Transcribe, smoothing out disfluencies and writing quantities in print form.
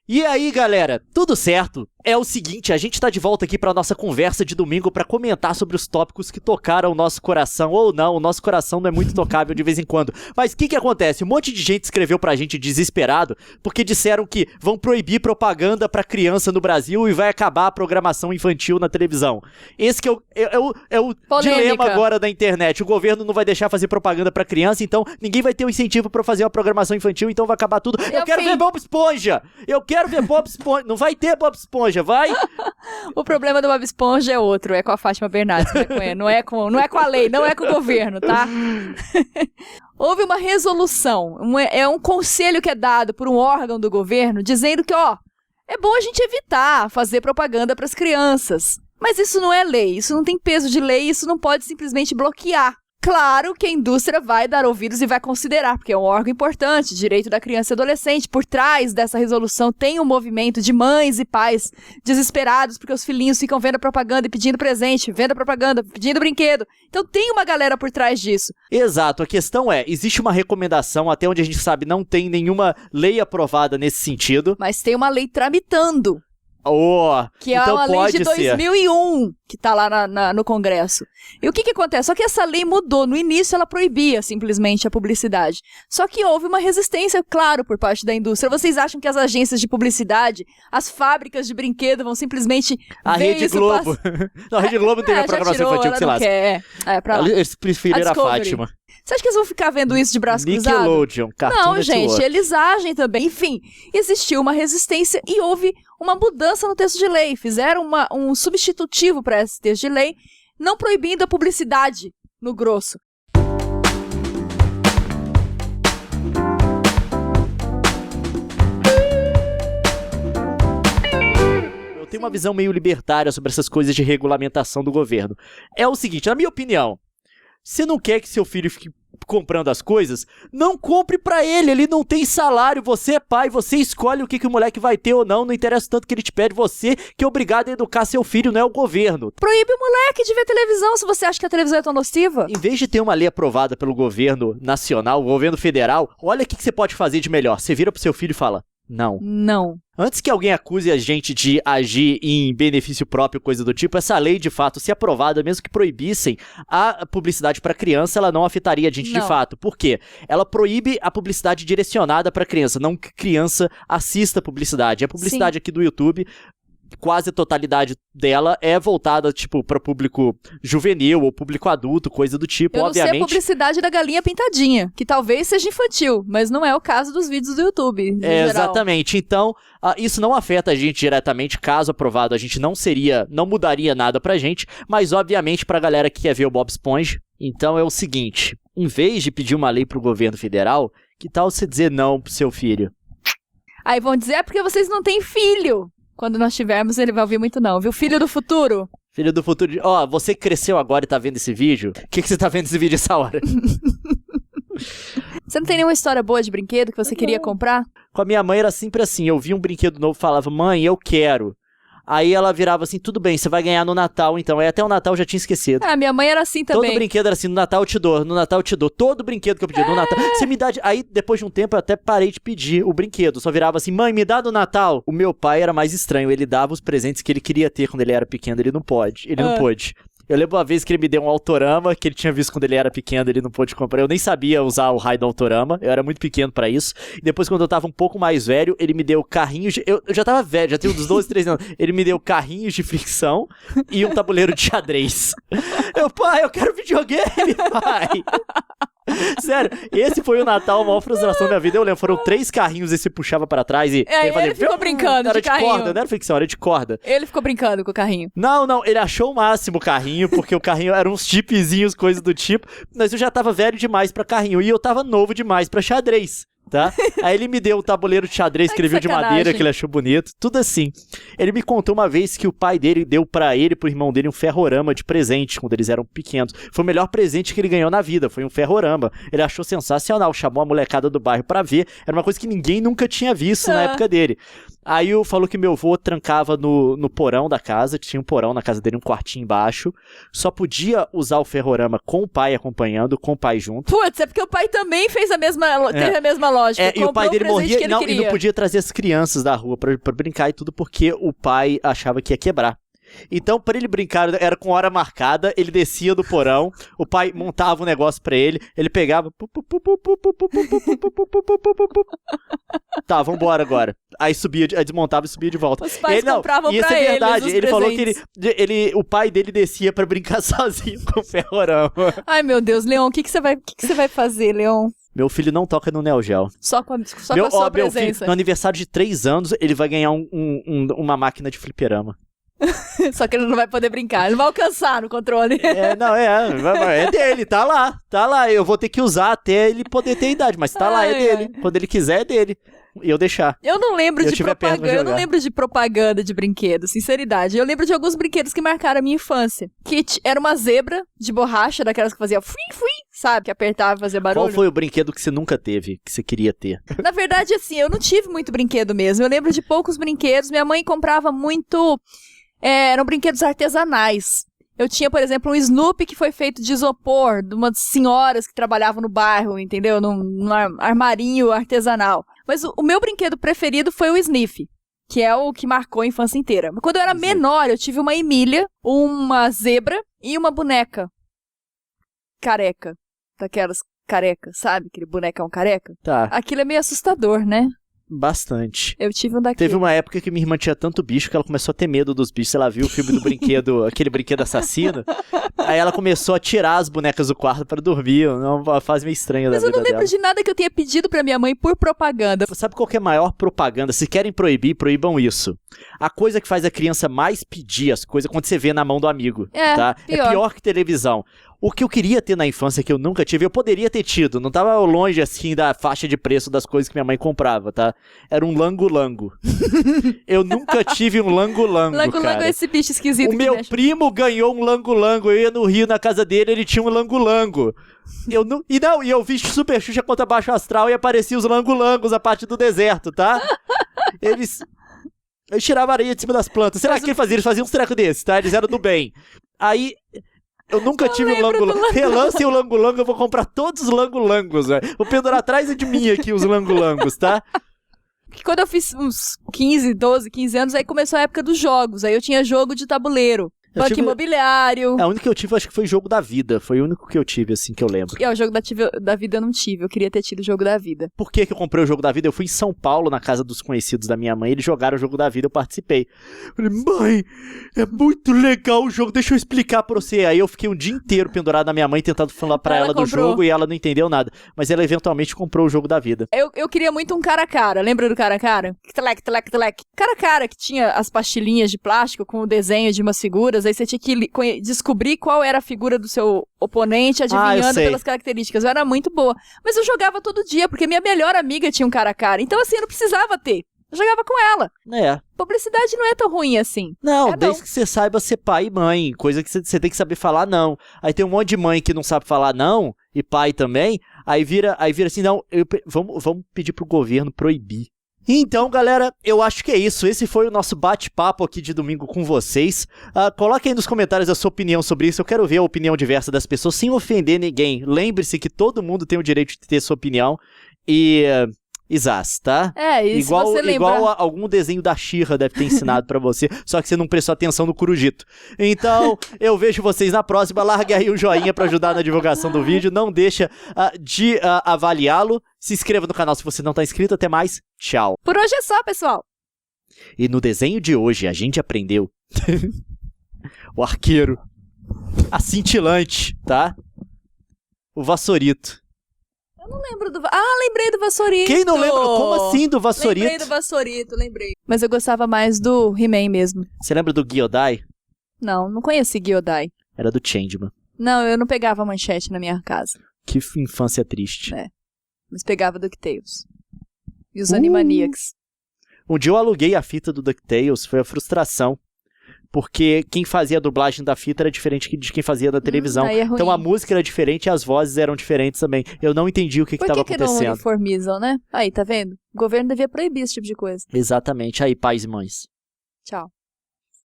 E aí, galera, tudo certo? É o seguinte, a gente tá de volta aqui pra nossa conversa de domingo pra comentar sobre os tópicos que tocaram o nosso coração, ou não, o nosso coração não é muito tocável de vez em quando. Mas o que acontece? Um monte de gente escreveu pra gente desesperado, porque disseram que vão proibir propaganda pra criança no Brasil e vai acabar a programação infantil na televisão. Esse que é o dilema agora da internet. O governo não vai deixar fazer propaganda pra criança, então ninguém vai ter um incentivo pra fazer uma programação infantil, então vai acabar tudo. Eu quero ver Bob Esponja! Eu quero ver Bob Esponja! Não vai ter Bob Esponja, vai? O problema do Bob Esponja é outro, é com a Fátima Bernardes, não é com a lei, não é com o governo, tá? Houve uma resolução, é um conselho que é dado por um órgão do governo, dizendo que, é bom a gente evitar fazer propaganda para as crianças. Mas isso não é lei, isso não tem peso de lei, isso não pode simplesmente bloquear. Claro que a indústria vai dar ouvidos e vai considerar, porque é um órgão importante, direito da criança e adolescente. Por trás dessa resolução tem um movimento de mães e pais desesperados porque os filhinhos ficam vendo propaganda e pedindo presente, vendo propaganda, pedindo brinquedo. Então tem uma galera por trás disso. Exato, a questão é, existe uma recomendação, até onde a gente sabe não tem nenhuma lei aprovada nesse sentido. Mas tem uma lei tramitando. Que é então uma lei de 2001, ser. que tá lá no Congresso. E o que acontece? Só que essa lei mudou. No início ela proibia simplesmente a publicidade. Só que houve uma resistência, claro, por parte da indústria. Vocês acham que as agências de publicidade, as fábricas de brinquedo vão simplesmente a Rede Globo. Não, a Rede Globo não teve a programação infantil que se lasca. Eles preferiram a Fátima. Você acha que eles vão ficar vendo isso de braço cruzado? Nickelodeon, Cartoon Não, Network. gente, eles agem também. Enfim, existiu uma resistência e houve uma mudança no texto de lei. Fizeram um substitutivo para esse texto de lei, não proibindo a publicidade no grosso. Eu tenho uma visão meio libertária sobre essas coisas de regulamentação do governo. É o seguinte, na minha opinião, você não quer que seu filho fique comprando as coisas? Não compre pra ele não tem salário, você é pai, você escolhe o que o moleque vai ter ou não interessa tanto que ele te pede, você que é obrigado a educar seu filho, não é o governo. Proíbe o moleque de ver televisão se você acha que a televisão é tão nociva. Em vez de ter uma lei aprovada pelo governo nacional, o governo federal, olha o que você pode fazer de melhor, você vira pro seu filho e fala, não. Antes que alguém acuse a gente de agir em benefício próprio, coisa do tipo, essa lei, de fato, se aprovada, mesmo que proibissem a publicidade para criança, ela não afetaria a gente de fato. Por quê? Ela proíbe a publicidade direcionada para criança, não que criança assista publicidade. A publicidade aqui do YouTube, quase a totalidade dela é voltada, tipo, para público juvenil ou público adulto, coisa do tipo, obviamente. Eu não sei a publicidade da galinha pintadinha, que talvez seja infantil, mas não é o caso dos vídeos do YouTube, exatamente. Então, isso não afeta a gente diretamente, caso aprovado, a gente não mudaria nada pra gente, mas obviamente pra galera que quer ver o Bob Esponja. Então é o seguinte, em vez de pedir uma lei pro governo federal, que tal você dizer não pro seu filho? Aí vão dizer, porque vocês não têm filho. Quando nós tivermos, ele vai ouvir muito não, viu? Filho do futuro. Filho do futuro. Você cresceu agora e tá vendo esse vídeo? O que você tá vendo esse vídeo essa hora? Você não tem nenhuma história boa de brinquedo que você queria comprar? Com a minha mãe era sempre assim, eu via um brinquedo novo e falava, mãe, eu quero. Aí ela virava assim, tudo bem, você vai ganhar no Natal, então. Aí até o Natal eu já tinha esquecido. Minha mãe era assim também. Todo brinquedo era assim, no Natal eu te dou, no Natal eu te dou. Todo brinquedo que eu pedi, no Natal. Você me dá... Aí, depois de um tempo, eu até parei de pedir o brinquedo. Só virava assim, mãe, me dá do Natal. O meu pai era mais estranho, ele dava os presentes que ele queria ter quando ele era pequeno, ele não pôde. Eu lembro uma vez que ele me deu um Autorama, que ele tinha visto quando ele era pequeno, ele não pôde comprar. Eu nem sabia usar o raio do Autorama, eu era muito pequeno pra isso. E depois, quando eu tava um pouco mais velho, ele me deu carrinhos de... Eu já tava velho, já tenho uns 12, 13 anos. Ele me deu carrinhos de fricção e um tabuleiro de xadrez. Pai, eu quero videogame, pai! Sério, esse foi o Natal, a maior frustração da minha vida. Eu lembro, foram 3 carrinhos e você puxava pra trás e... ele ficou brincando de carrinho. Corda, não era fricção, era de corda. Ele ficou brincando com o carrinho. Não, ele achou o máximo o carrinho, porque o carrinho eram uns chipzinhos, coisas do tipo, mas eu já tava velho demais pra carrinho e eu tava novo demais pra xadrez. Tá? Aí ele me deu um tabuleiro de xadrez que ele viu de madeira, que ele achou bonito, tudo assim. Ele me contou uma vez que o pai dele deu pra ele e pro irmão dele um ferrorama de presente, quando eles eram pequenos. Foi o melhor presente que ele ganhou na vida, foi um ferrorama. Ele achou sensacional, chamou a molecada do bairro pra ver, era uma coisa que ninguém nunca tinha visto na época dele. Aí falou que meu avô trancava no porão da casa, tinha um porão na casa dele, um quartinho embaixo, só podia usar o ferrorama com o pai acompanhando, com o pai junto. Putz, é porque o pai também teve a mesma lógica. E o pai dele morria e não podia trazer as crianças da rua pra brincar e tudo, porque o pai achava que ia quebrar. Então, pra ele brincar, era com hora marcada, ele descia do porão, o pai montava um negócio pra ele, ele pegava... Tá, vambora agora. Aí subia, aí desmontava e subia de volta. Os pais compravam pra eles. Isso é verdade. Ele falou que o pai dele descia pra brincar sozinho com o ferrorama. Ai, meu Deus, Leon, o que você vai fazer, Leon? Meu filho não toca no Neo Geo. Só com a sua presença. Filho, no aniversário de 3 anos, ele vai ganhar uma máquina de fliperama. Só que ele não vai poder brincar, ele não vai alcançar no controle. É dele, tá lá. Eu vou ter que usar até ele poder ter idade, mas tá lá, é dele. Quando ele quiser, é dele. E eu deixar. Eu não lembro de propaganda, eu não lembro de propaganda de brinquedo, sinceridade. Eu lembro de alguns brinquedos que marcaram a minha infância. Que era uma zebra de borracha, daquelas que fazia fui, sabe? Que apertava e fazia barulho. Qual foi o brinquedo que você nunca teve, que você queria ter? Na verdade, assim, eu não tive muito brinquedo mesmo. Eu lembro de poucos brinquedos. Minha mãe comprava muito... eram brinquedos artesanais. Eu tinha, por exemplo, um Snoopy que foi feito de isopor, de umas senhoras que trabalhavam no bairro, entendeu? Num armarinho artesanal. Mas o meu brinquedo preferido foi o Sniff, que é o que marcou a infância inteira. Quando eu era menor, eu tive uma Emília, uma zebra e uma boneca careca. Daquelas carecas, sabe? Aquele bonecão careca. Tá. Aquilo é meio assustador, né? Bastante. Eu tive um daquele. Teve uma época que minha irmã tinha tanto bicho que ela começou a ter medo dos bichos. Ela viu o filme do brinquedo, aquele brinquedo assassino. Aí ela começou a tirar as bonecas do quarto pra dormir. Uma fase meio estranha da vida dela. Mas eu não lembro de nada que eu tenha pedido pra minha mãe por propaganda. Sabe qual que é a maior propaganda? Se querem proibir, proíbam isso. A coisa que faz a criança mais pedir as coisas quando você vê na mão do amigo. Tá? Pior. É pior que televisão. O que eu queria ter na infância que eu nunca tive, eu poderia ter tido. Não tava longe, assim, da faixa de preço das coisas que minha mãe comprava, tá? Era um lango-lango. Eu nunca tive um lango-lango, Lango-lango é esse bicho esquisito. O meu primo ganhou um lango-lango. Eu ia no Rio, na casa dele, ele tinha um lango-lango. E eu vi Super Xuxa contra Baixo Astral e apareciam os lango-langos a parte do deserto, tá? Eles tiravam areia de cima das plantas. Será que eles faziam uns trecos desses, tá? Eles eram do bem. Aí... Eu nunca tive um lango-lango. Relancem o lango-lango, eu vou comprar todos os lango-langos, velho. Vou pendurar atrás de mim aqui os lango-langos, tá? Quando eu fiz uns 12, 15 anos, aí começou a época dos jogos. Aí eu tinha jogo de tabuleiro. Banco imobiliário. A única que eu tive, acho que foi Jogo da Vida. Foi o único que eu tive, assim, que eu lembro. O Jogo da Vida eu não tive. Eu queria ter tido o Jogo da Vida. Por que eu comprei o Jogo da Vida? Eu fui em São Paulo, na casa dos conhecidos da minha mãe. Eles jogaram o Jogo da Vida, eu participei. Falei, mãe, é muito legal o jogo, deixa eu explicar pra você. Aí eu fiquei um dia inteiro pendurado na minha mãe, tentando falar pra ela do jogo, e ela não entendeu nada. Mas ela eventualmente comprou o Jogo da Vida. Eu queria muito um cara a cara. Lembra do cara a cara? Telec. Cara a cara, que tinha as pastilhinhas de plástico com o desenho de umas figuras. Aí você tinha que descobrir qual era a figura do seu oponente, adivinhando pelas características. Eu era muito boa. Mas eu jogava todo dia, porque minha melhor amiga tinha um cara a cara. Então, assim, eu não precisava ter. Eu jogava com ela. Publicidade não é tão ruim assim. Não, desde que você saiba ser pai e mãe. Coisa que você tem que saber falar não. Aí tem um monte de mãe que não sabe falar não, e pai também. Aí vira assim, não, vamos pedir pro governo proibir. Então, galera, eu acho que é isso. Esse foi o nosso bate-papo aqui de domingo com vocês. Coloquem aí nos comentários a sua opinião sobre isso. Eu quero ver a opinião diversa das pessoas sem ofender ninguém. Lembre-se que todo mundo tem o direito de ter sua opinião. Zaz, tá? Isso você lembra. Igual algum desenho da She-Ra deve ter ensinado pra você, só que você não prestou atenção no Corujito. Então, eu vejo vocês na próxima. Largue aí um joinha pra ajudar na divulgação do vídeo. Não deixa de avaliá-lo. Se inscreva no canal se você não tá inscrito. Até mais. Tchau. Por hoje é só, pessoal. E no desenho de hoje, a gente aprendeu o arqueiro, a cintilante, tá? O vassourito. Eu não lembro do... lembrei do Vassourito. Quem não lembra? Como assim do Vassourito? Lembrei do Vassourito, lembrei. Mas eu gostava mais do He-Man mesmo. Você lembra do Gyodai? Não conheci Gyodai. Era do Changeman. Não, eu não pegava manchete na minha casa. Que infância triste. Mas pegava DuckTales. E os Animaniacs. Um dia eu aluguei a fita do DuckTales, foi a frustração. porque quem fazia a dublagem da fita era diferente de quem fazia da televisão. Aí é ruim. Então a música era diferente e as vozes eram diferentes também. Eu não entendi o que estava Por que não acontecendo. uniformizam, né? Aí, tá vendo? O governo devia proibir esse tipo de coisa. Exatamente. Aí, pais e mães. Tchau.